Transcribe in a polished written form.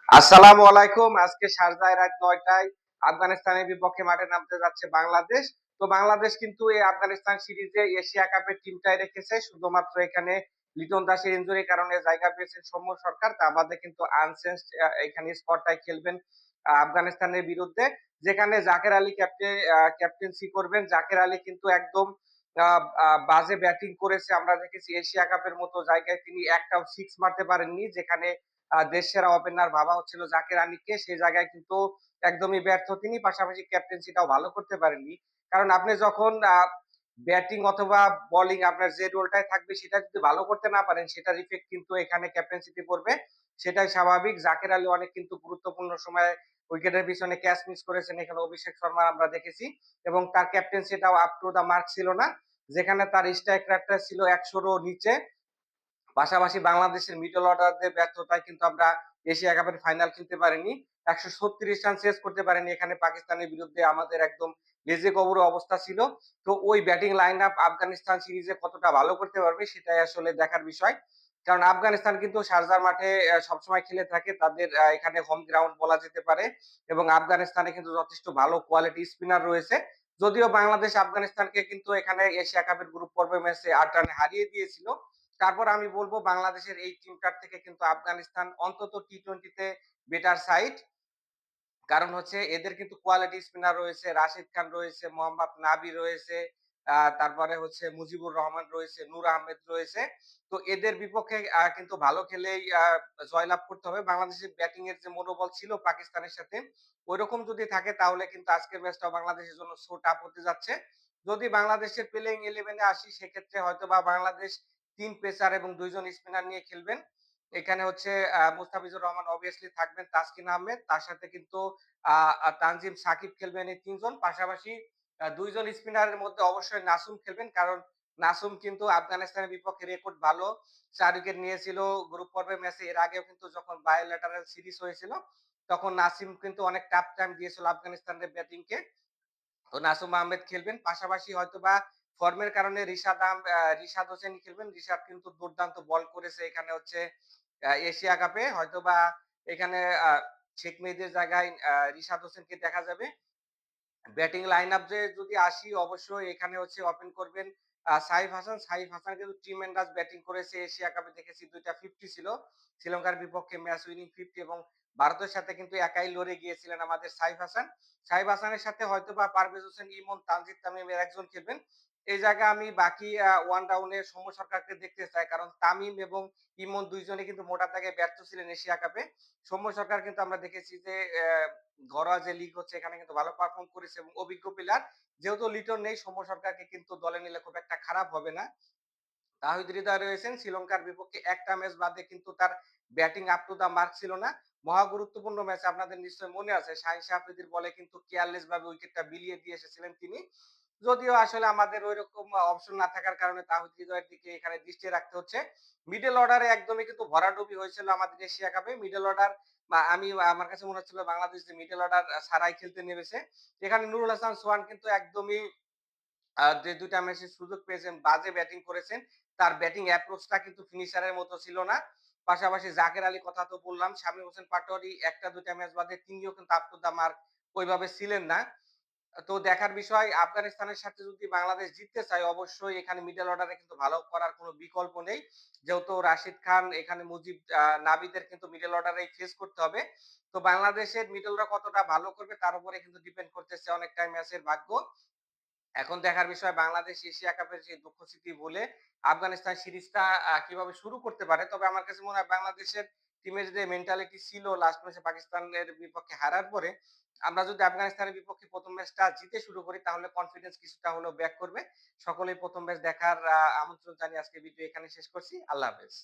আসসালামু আলাইকুম। আজকে শারজায় রাত ৯টায় আফগানিস্তানের বিপক্ষে মাঠে নামতে যাচ্ছে বাংলাদেশ। তো বাংলাদেশ কিন্তু এই আফগানিস্তান সিরিজে এশিয়া কাপের টিমটাই রেখেছে। শুধুমাত্র এখানে লিটন দাসের ইনজুরির কারণে জায়গা পেয়েছেন সৌম্য সরকার। তা বাদে কিন্তু আনচেঞ্জড এখানে স্কোয়াডটাই খেলবেন আফগানিস্তানের বিরুদ্ধে। যেখানে জাকের আলী ক্যাপ্টেন্সি করবেন। জাকের আলী কিন্তু একদম আ আ বাজে ব্যাটিং করেছে। আমরা দেখেছি এশিয়া কাপের মতো জায়গায় তিনি একটাও সিক্স মারতে পারেননি। যেখানে দেশ সেরা ওপেনার ভাবা হচ্ছিল জাকের আলীকে, সেই জায়গায় কিন্তু একদমই ব্যর্থ তিনি। পাশাপাশি ক্যাপ্টেন্সিটাও ভালো করতে পারেননি। কারণ আপনি যখন ব্যাটিং অথবা বোলিং আপনার যে রোলটায় থাকবে সেটা যদি ভালো করতে না পারেন সেটার ইফেক্ট কিন্তু এখানে ক্যাপ্টেন্সিতে পড়বে। সেটাই স্বাভাবিক। জাকের আলী অনেক কিন্তু গুরুত্বপূর্ণ সময়ে উইকেটের পিছনে ক্যাচ মিস করেছেন। এখানে অভিষেক শর্মা আমরা দেখেছি এবং তার ক্যাপ্টেন্সিটাও আপ টু দ্য মার্ক ছিল না। যেখানে তার স্ট্রাইক রেটটা ছিল ১০০'রও নিচে। পাশাপাশি বাংলাদেশের মিডল অর্ডারদের ব্যর্থতায় কিন্তু আমরা এশিয়া কাপের ফাইনাল খেলতে পারিনি। ১৩৬ রান চেজ করতে পারিনি। এখানে পাকিস্তানের বিরুদ্ধে আমাদের একদম লেজে গোবর অবস্থা ছিল। তো ওই ব্যাটিং লাইন আপ আফগানিস্তান সিরিজে কতটা ভালো করতে পারবে সেটাই আসলে দেখার বিষয়। কারণ আফগানিস্তান কিন্তু শারজাহ মাঠে সবসময় খেলে থাকে। তাদের এখানে হোম গ্রাউন্ড বলা যেতে পারে এবং আফগানিস্তানে কিন্তু যথেষ্ট ভালো কোয়ালিটি স্পিনার রয়েছে। যদিও বাংলাদেশ আফগানিস্তানকে কিন্তু এখানে এশিয়া কাপের গ্রুপ পর্বের ম্যাচে ৮ রানে হারিয়ে দিয়েছিল। তারপর আমি বলব বাংলাদেশের এই টিমটার থেকে কিন্তু আফগানিস্তান অন্তত টি-20 তে বেটার সাইড। কারণ হচ্ছে এদের কিন্তু কোয়ালিটি স্পিনার রয়েছে, রাশিদ খান রয়েছে, মোহাম্মদ নাবি রয়েছে, তারপরে হচ্ছে মুজিবুর রহমান রয়েছে, নূর আহমেদ রয়েছে। তো এদের বিপক্ষে কিন্তু ভালো খেলেই জয়লাভ করতে হবে। বাংলাদেশের ব্যাটিং এর যে মনোবল ছিল পাকিস্তানের সাথে, ঐরকম যদি থাকে তাহলে কিন্তু আজকের ম্যাচটা বাংলাদেশের জন্য সো টাফ হতে যাচ্ছে। যদি বাংলাদেশের প্লেইং 11 এ আসি সেক্ষেত্রে হয়তোবা বাংলাদেশ ৩ পেসার এবং ২ জন স্পিনার নিয়ে খেলবেন। এখানে হচ্ছে মুস্তাফিজুর রহমান অবভিয়াসলি থাকবেন, তাসকিন আহমেদ। তার সাথে কিন্তু আ আ তানজিম সাকিব খেলবেন এই ৩ জন। পাশাপাশি ২ জন স্পিনারের মধ্যে অবশ্যই নাসুম খেলবেন। কারণ নাসুম কিন্তু আফগানিস্তানের বিপক্ষে রেকর্ড ভালো। ৪ উইকেট নিয়েছিল গ্রুপ পর্বের ম্যাচে। এর আগেও কিন্তু যখন বায়োলেটারাল সিরিজ হয়েছিল, তখন নাসিম কিন্তু অনেক টাফ টাইম দিয়েছিল আফগানিস্তানের ব্যাটিংকে। তো নাসুম আহমেদ খেলবেন। পাশাপাশি হয়তোবা ফর্মের কারণে রিশাদ হোসেন খেলবেন। রিশাদ কিন্তু দুর্দান্ত বল করেছে এখানে হচ্ছে এশিয়া কাপে। হয়তোবা এখানে শেখ মেহেদীর জায়গায় রিশাদ হোসেনকে দেখা যাবে। ব্যাটিং লাইন আপ যে যদি আসি অবশ্যই এখানে হচ্ছে ওপেন করবেন সাইফ হাসান। সাইফ হাসান কিন্তু ট্রিমেন্ডাস ব্যাটিং করেছে। এশিয়া কাপে দেখেছি ২ টা 50 ছিল। শ্রীলঙ্কার বিপক্ষে ম্যাচ উইনিং 50 এবং ভারতের সাথে কিন্তু একাই লড়ে গিয়েছিলেন আমাদের সাইফ হাসান। সাইফ হাসানের সাথে হয়তোবা পারভেজ হোসেন ইমন, তানজিদ তামিম এর একজন খেলবেন। এই জায়গায় আমি বাকি ওয়ান ডাউনে সৌম্য সরকারকে দেখতে চাই। কারণ তামিম এবং ইমন ২ জনই কিন্তু মোটা দাগে ব্যর্থ ছিলেন এশিয়া কাপে। সৌম্য সরকার কিন্তু আমরা দেখেছি যে ঘরোয়া যে লিগ হচ্ছে এখানে কিন্তু ভালো পারফর্ম করেছে এবং অভিজ্ঞ প্লেয়ার। যেহেতু লিটন নেই সৌম্য সরকারকে কিন্তু দলে নিলে খুব একটা খারাপ হবে না। তাহিদ হৃদয় রয়েছেন শ্রীলঙ্কার বিপক্ষে একটা ম্যাচ বাদে কিন্তু তার batting up to the mark ছিল না। মহা গুরুত্বপূর্ণ ম্যাচে আপনাদের নিশ্চয়ই মনে আছে শাহীন আফ্রিদির বলে কিন্তু কেয়ারলেস ভাবে উইকেটটা বিলিয়ে দিয়ে এসেছিলেন তিনি। যদিও আসলে আমাদের ঐরকম অপশন না থাকার কারণে তাহিদ হৃদয়ের দিকে এখানে দৃষ্টি রাখতে হচ্ছে। মিডল অর্ডারে একদমই কিন্তু ভরাডুবি হয়েছিল আমাদের এশিয়া কাপে। মিডল অর্ডার বা আমার কাছে মনে হচ্ছিল বাংলাদেশ যে মিডল অর্ডার ছাড়াই খেলতে নেমেছে। এখানে নুরুল হাসান সোহান কিন্তু একদমই যে ২ টা ম্যাচে সুযোগ পেয়েছেন, বাজে ব্যাটিং করেছেন। তার ব্যাটিং অ্যাপ্রোচটা কিন্তু ফিনিশারের মতো ছিল না। পাশাপাশি জাকের আলী কথা তো বললাম। শামীম হোসেন পাটোয়ারি ১ টা ২ টা ম্যাচ বাদে তিনিও কিন্তু আপ টু দ্য মার্ক ওইভাবে ছিলেন না। তো দেখার বিষয় আফগানিস্তানের সাথে যদি বাংলাদেশ জিততে চায় অবশ্যই এখানে মিডল অর্ডারে কিন্তু ভালো করার কোনো বিকল্প নেই। যেহেতু রাশিদ খান এখানে মুজিব নাবিদের কিন্তু মিডল অর্ডারেই ফেস করতে হবে। তো বাংলাদেশের মিডলরা কতটা ভালো করবে তার উপরে কিন্তু ডিপেন্ড করতেছে অনেকটাই ম্যাচের ভাগ্য। এখন দেখার বিষয় বাংলাদেশ এশিয়া কাপের যে দুঃখ স্মৃতি ভুলে আফগানিস্তান সিরিজটা কিভাবে শুরু করতে পারে। তবে আমার কাছে মনে হয় বাংলাদেশের টিমের যে মেন্টালিটি ছিল লাস্ট ম্যাচে পাকিস্তানের বিপক্ষে হারার পরে, আমরা যদি আফগানিস্তানের বিপক্ষে ১ম ম্যাচটা জিতে শুরু করি তাহলে কনফিডেন্স কিছুটা হলেও ব্যাক করবে। সকলেই ১ম ম্যাচ দেখার আমন্ত্রণ জানিয়ে আজকের ভিডিও এখানে শেষ করছি। আল্লাহ হাফেজ।